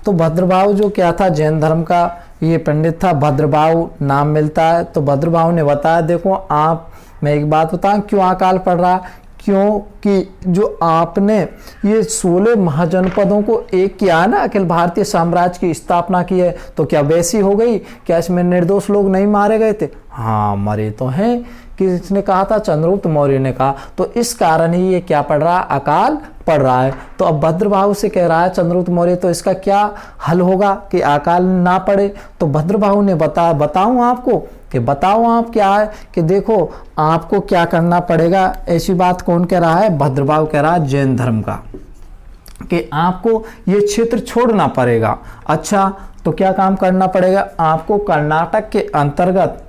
तो भद्रबाहु जो क्या था, जैन धर्म का ये पंडित था, भद्रबाहु नाम मिलता है। तो भद्रबाहु ने बताया, देखो आप, मैं एक बात बताऊं क्यों अकाल पड़ रहा, क्योंकि जो आपने ये 16 महाजनपदों को एक किया ना, अखिल भारतीय साम्राज्य की स्थापना की है, तो क्या वैसी हो गई? क्या इसमें निर्दोष लोग नहीं मारे गए थे? हाँ, मरे तो हैं। किसने कहा था? चंद्रगुप्त मौर्य ने कहा। तो इस कारण ही ये क्या पड़ रहा है, अकाल पड़ रहा है। तो अब भद्रबाहु से कह रहा है चंद्रगुप्त मौर्य, तो इसका क्या हल होगा कि अकाल ना पड़े? तो भद्रबाहु ने बताऊं आपको कि बताओ आप क्या है कि देखो आपको क्या करना पड़ेगा। ऐसी बात कौन कह रहा है? भद्रबाहु कह रहा है जैन धर्म का, कि आपको ये क्षेत्र छोड़ना पड़ेगा। अच्छा, तो क्या काम करना पड़ेगा? आपको कर्नाटक के अंतर्गत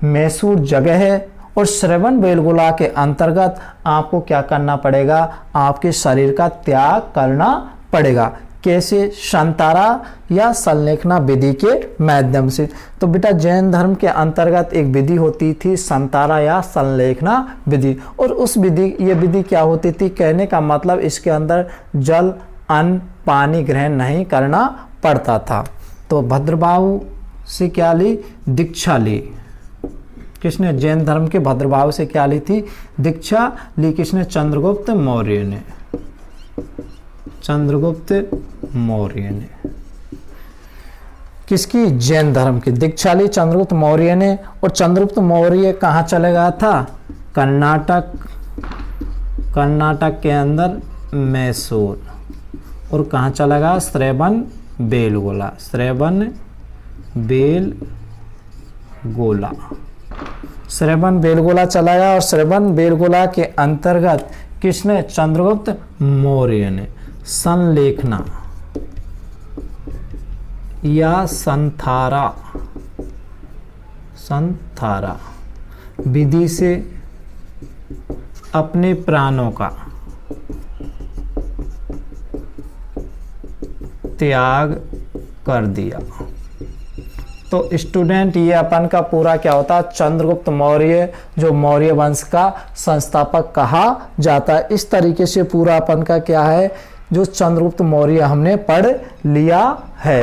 मैसूर जगह है और श्रवणबेलगोला के अंतर्गत आपको क्या करना पड़ेगा? आपके शरीर का त्याग करना पड़ेगा। कैसे? संतारा या संलेखना विधि के माध्यम से। तो बेटा जैन धर्म के अंतर्गत एक विधि होती थी संतारा या संलेखना विधि, और उस विधि, ये विधि क्या होती थी? कहने का मतलब इसके अंदर जल, अन्न, पानी ग्रहण नहीं करना पड़ता था। तो भद्रबाहु से क्या ली? दीक्षा ली। किसने? जैन धर्म के भद्रबाहु से क्या ली थी? दीक्षा ली। किसने? चंद्रगुप्त मौर्य ने। चंद्रगुप्त मौर्य ने किसकी? जैन धर्म की दीक्षा ली चंद्रगुप्त मौर्य ने। और चंद्रगुप्त मौर्य कहाँ चले गया था? कर्नाटक के अंदर मैसूर। और कहाँ चला गया? श्रवणबेलगोला। श्रवणबेलगोला चला गया। और श्रवणबेलगोला के अंतर्गत किसने? चंद्रगुप्त मौर्य ने संलेखना या संथारा विधि से अपने प्राणों का त्याग कर दिया। तो स्टूडेंट, ये अपन का पूरा क्या होता है? चंद्रगुप्त मौर्य जो मौर्य वंश का संस्थापक कहा जाता है। इस तरीके से पूरा अपन का क्या है, जो चंद्रगुप्त मौर्य हमने पढ़ लिया है।